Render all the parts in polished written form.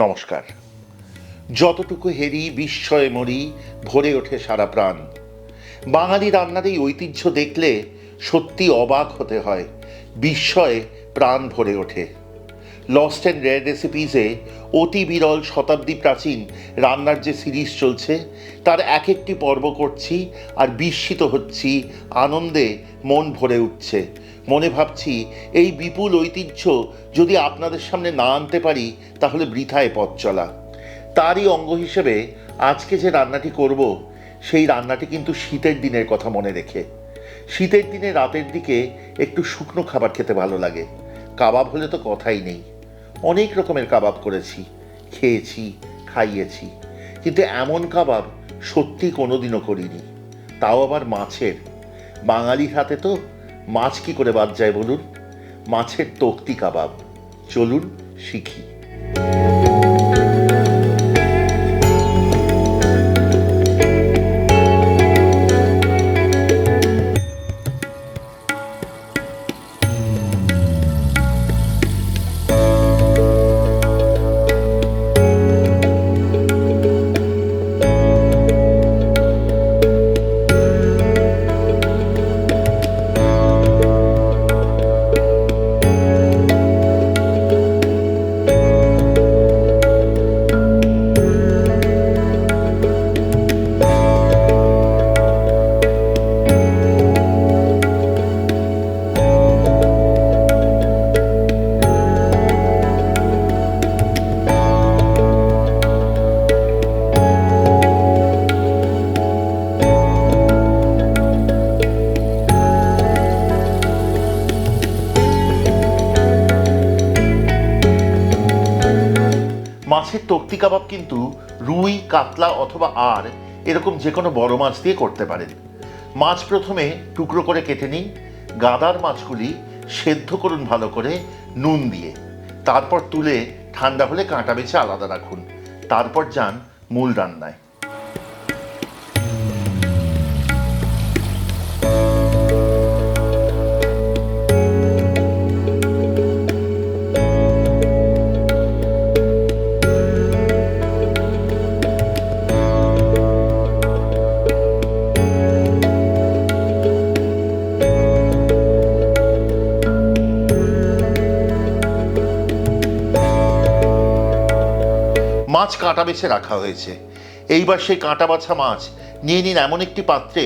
নমস্কার। যতটুকু হেরি বিস্ময়ে মরি, ভরে ওঠে সারা প্রাণ। বাঙালি রান্নার এই ঐতিহ্য দেখলে সত্যি অবাক হতে হয়, বিস্ময়ে প্রাণ ভরে ওঠে। লস্ট অ্যান্ড রেয়ার রেসিপিসে অতি বিরল শতাব্দী প্রাচীন রান্নার যে সিরিজ চলছে, তার এক একটি পর্ব করছি আর বিস্মিত হচ্ছি, আনন্দে মন ভরে উঠছে। মনে ভাবছি এই বিপুল ঐতিহ্য যদি আপনাদের সামনে না আনতে পারি তাহলে বৃথায় পথ চলা। তারই অঙ্গ হিসেবে আজকে যে রান্নাটি করব, সেই রান্নাটি কিন্তু শীতের দিনের কথা মনে রেখে। শীতের দিনে রাতের দিকে একটু শুকনো খাবার খেতে ভালো লাগে। কাবাব হলে তো কথাই নেই। অনেক রকমের কাবাব করেছি, খেয়েছি, খাইয়েছি, কিন্তু এমন কাবাব সত্যি কোনোদিনও করিনি, তাও আবার মাছের। বাঙালির হাতে তো মাছ কি করে বাদ যায় বলুন? মাছের তক্তি কাবাব। চলুন শিখি। মাছের তক্তি কাবাব কিন্তু রুই, কাতলা অথবা আর এরকম যে কোনো বড় মাছ দিয়ে করতে পারেন। মাছ প্রথমে টুকরো করে কেটে নিন। গাদার মাছগুলি সেদ্ধ করুন ভালো করে নুন দিয়ে। তারপর তুলে ঠান্ডা হলে কাঁটা বেছে আলাদা রাখুন। তারপর যান মূল রান্নায়। মাছ কাঁটা বেছে রাখা হয়েছে। এইবার সেই কাঁটা বাছা মাছ নিয়ে নিন এমন একটি পাত্রে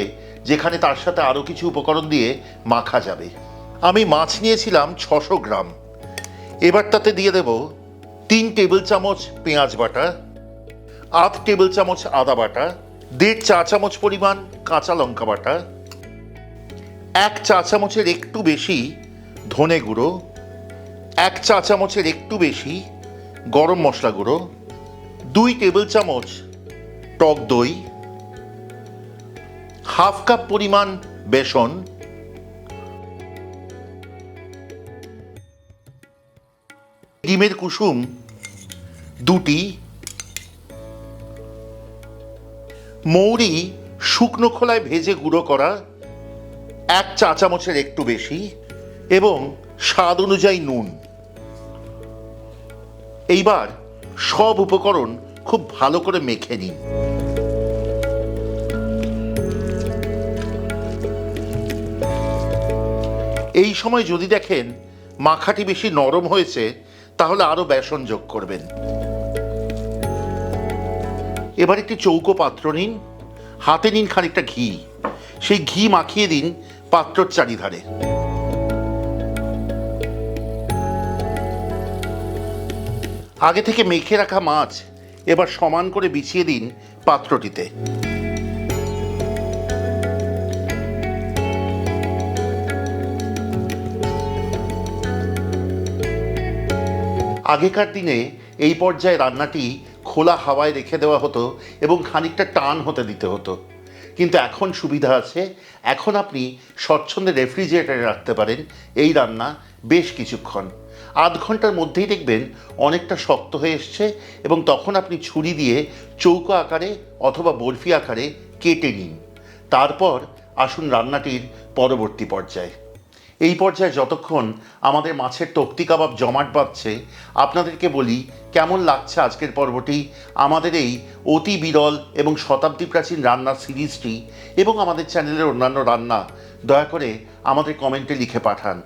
যেখানে তার সাথে আরও কিছু উপকরণ দিয়ে মাখা যাবে। আমি মাছ নিয়েছিলাম 600 গ্রাম। এবার তাতে দিয়ে দেব 3 টেবিল চামচ পেঁয়াজ বাটা, 8 টেবিল চামচ আদা বাটা, 1.5 চা চামচ পরিমাণ কাঁচা লঙ্কা বাটা, 1 চা চামচের একটু বেশি ধনে গুঁড়ো, 1 চা চামচের একটু বেশি গরম মশলা গুঁড়ো, 2 টেবিল চামচ টক দই, হাফ কাপ পরিমাণ বেসন, ডিমের কুসুম 2টি, মৌরি শুকনো খোলায় ভেজে গুঁড়ো করা 1 চা চামচের একটু বেশি এবং স্বাদ অনুযায়ী নুন। এইবার সব উপকরণ খুব ভালো করে মেখে নিন। এই সময় যদি দেখেন মাখাটি বেশি নরম হয়েছে তাহলে আরো বেসন যোগ করবেন। এবার একটি চৌকো পাত্র নিন, হাতে নিন খানিকটা ঘি। সেই ঘি মাখিয়ে দিন পাত্রর চারিধারে। আগে থেকে মেখে রাখা মাছ এবার সমান করে বিছিয়ে দিন পাত্রটিতে। আগেকার দিনে এই পর্যায়ে রান্নাটি খোলা হাওয়ায় রেখে দেওয়া হতো এবং খানিকটা টান হতে দিতে হতো, কিন্তু এখন সুবিধা আছে। এখন আপনি স্বচ্ছন্দে রেফ্রিজারেটরে রাখতে পারেন এই রান্না বেশ কিছুক্ষণ। আধ ঘন্টার মধ্যেই দেখবেন অনেকটা শক্ত হয়ে এসছে এবং তখন আপনি ছুরি দিয়ে চৌকো আকারে অথবা বরফি আকারে কেটে নিন। তারপর আসুন রান্নাটির পরবর্তী পর্যায়ে। এই পর্যায়ে যতক্ষণ আমাদের মাছের তক্তি কাবাব জমাট বাঁধছে, আপনাদেরকে বলি কেমন লাগছে আজকের পর্বটি, আমাদের এই অতি বিরল এবং শতাব্দী প্রাচীন রান্নার সিরিজটি এবং আমাদের চ্যানেলের অন্যান্য রান্না দয়া করে আমাদের কমেন্টে লিখে পাঠান।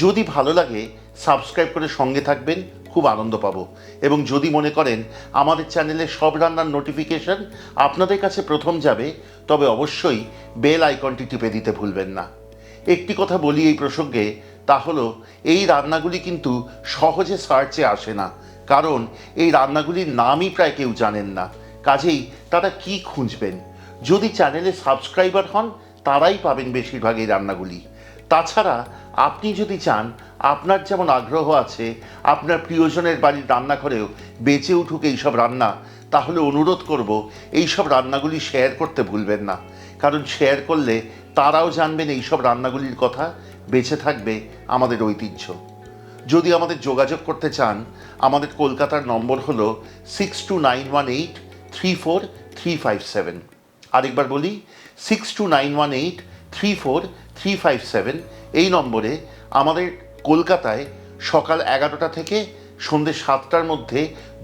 যদি ভালো লাগে সাবস্ক্রাইব করে সঙ্গে থাকবেন, খুব আনন্দ পাবো। এবং যদি মনে করেন আমাদের চ্যানেলের সব রান্নার নোটিফিকেশন আপনাদের কাছে প্রথম যাবে, তবে অবশ্যই বেল আইকনটি টিপে দিতে ভুলবেন না। একটি কথা বলি এই প্রসঙ্গে, তা হলো এই রান্নাগুলি কিন্তু সহজে সার্চে আসে না, কারণ এই রান্নাগুলির নামই প্রায় কেউ জানেন না। কাজেই তারা কি খুঁজবেন? যদি চ্যানেলে সাবস্ক্রাইবার হন তারাই পাবেন বেশিরভাগ এই রান্নাগুলি। তাছাড়া আপনি যদি চান, আপনার যেমন আগ্রহ আছে আপনার প্রিয়জনের বাড়ির রান্নাঘরেও বেঁচে উঠুক এইসব রান্না, তাহলে অনুরোধ করব এইসব রান্নাগুলি শেয়ার করতে ভুলবেন না, কারণ শেয়ার করলে তারাও জানবেন এইসব রান্নাগুলির কথা, বেঁচে থাকবে আমাদের ঐতিহ্য। যদি আমাদের যোগাযোগ করতে চান, আমাদের কলকাতার নম্বর হলো 6291834357। আরেকবার বলি 6291834357। এই নম্বরে আমাদের কলকাতায় সকাল 11টা থেকে সন্ধ্যে 7টার মধ্যে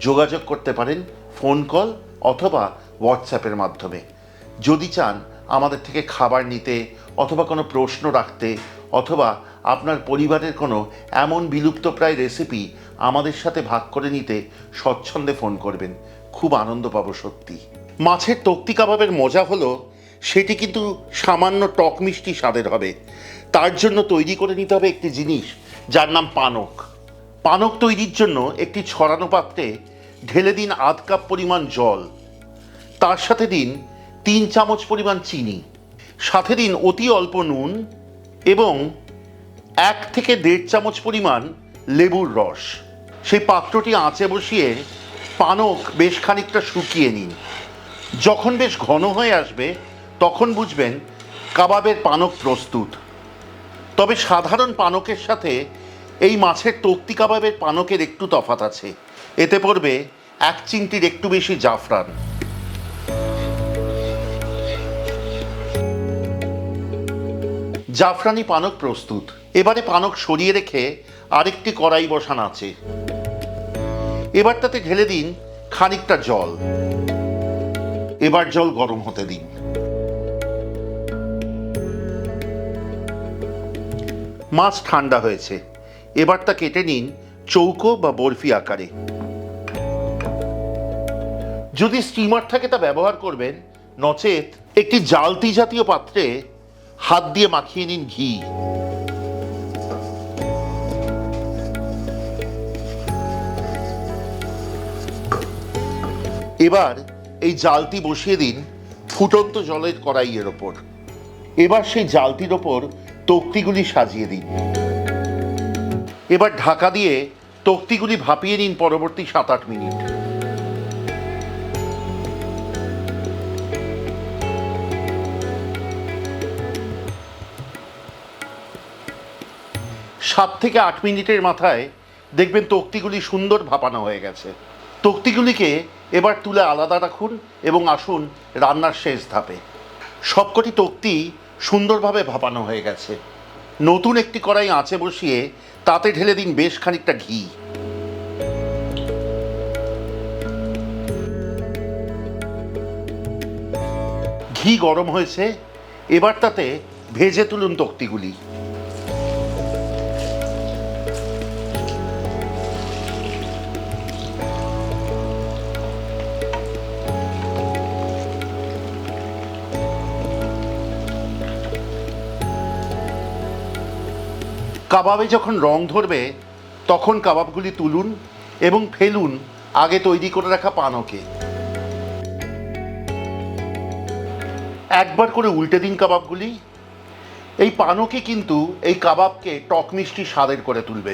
যোগাযোগ করতে পারেন ফোন কল অথবা হোয়াটসঅ্যাপের মাধ্যমে। যদি চান আমাদের থেকে খাবার নিতে অথবা কোনো প্রশ্ন রাখতে অথবা আপনার পরিবারের কোনো এমন বিলুপ্তপ্রায় রেসিপি আমাদের সাথে ভাগ করে নিতে স্বচ্ছন্দে ফোন করবেন, খুব আনন্দ পাবো সত্যি। মাছের তক্তি কাবাবের মজা হলো সেটি কিন্তু সামান্য টক মিষ্টি স্বাদের হবে। তার জন্য তৈরি করে নিতে হবে একটি জিনিস, যার নাম পানক। পানক তৈরির জন্য একটি ছড়ানো পাত্রে ঢেলে দিন আধ কাপ পরিমাণ জল, তার সাথে দিন 3 চামচ পরিমাণ চিনি, সাথে দিন অতি অল্প নুন এবং 1 থেকে 1.5 চামচ পরিমাণ লেবুর রস। সেই পাত্রটি আঁচে বসিয়ে পানক বেশ খানিকটা শুকিয়ে নিন। যখন বেশ ঘন হয়ে আসবে তখন বুঝবেন কাবাবের পানক প্রস্তুত। তবে সাধারণ পানকের সাথে এই মাছের তক্তি কাবাবের পানকের একটু তফাৎ আছে। এতে পড়বে 1 চিমটির একটু বেশি জাফরান। জাফরানি পানক প্রস্তুত। এবারে পানক সরিয়ে রেখে আরেকটি কড়াই বসান আছে। এবার তাতে ঢেলে দিন খানিকটা জল। এবার জল গরম হতে দিন। মাছ ঠান্ডা হয়েছে, এবার তা কেটে নিন চৌকো বা বরফি আকারে। যদি স্টিমার থাকে তা ব্যবহার করবেন, নচেত একটি জালতি জাতীয় পাত্রে হাত দিয়ে মাখিয়ে নিন ঘি। এবার এই জালতি বসিয়ে দিন ফুটন্ত জলের কড়াইয়ের ওপর। এবার সেই জালতির ওপর তক্তিগুলি সাজিয়ে দিন। এবার ঢাকা দিয়ে তক্তিগুলি ভাপিয়ে নিন পরবর্তী 7-8 মিনিট। সাত থেকে 8 মিনিটের মাথায় দেখবেন তক্তিগুলি সুন্দর ভাপানো হয়ে গেছে। তক্তিগুলিকে এবার তুলে আলাদা রাখুন এবং আসুন রান্নার শেষ ধাপে। সবকটি তক্তি সুন্দরভাবে ভাপানো হয়ে গেছে। নতুন একটি কড়াই আঁচে বসিয়ে তাতে ঢেলে দিন বেশ খানিকটা ঘি। ঘি গরম হয়েছে, এবার তাতে ভেজে তুলুন তক্তিগুলি। কাবাবে যখন রং ধরবে তখন কাবাবগুলি তুলুন এবং ফেলুন আগে তৈরি করে রাখা পানকে। একবার করে উল্টে দিন কাবাবগুলি। এই পানকে কিন্তু এই কাবাবকে টক মিষ্টি স্বাদের করে তুলবে।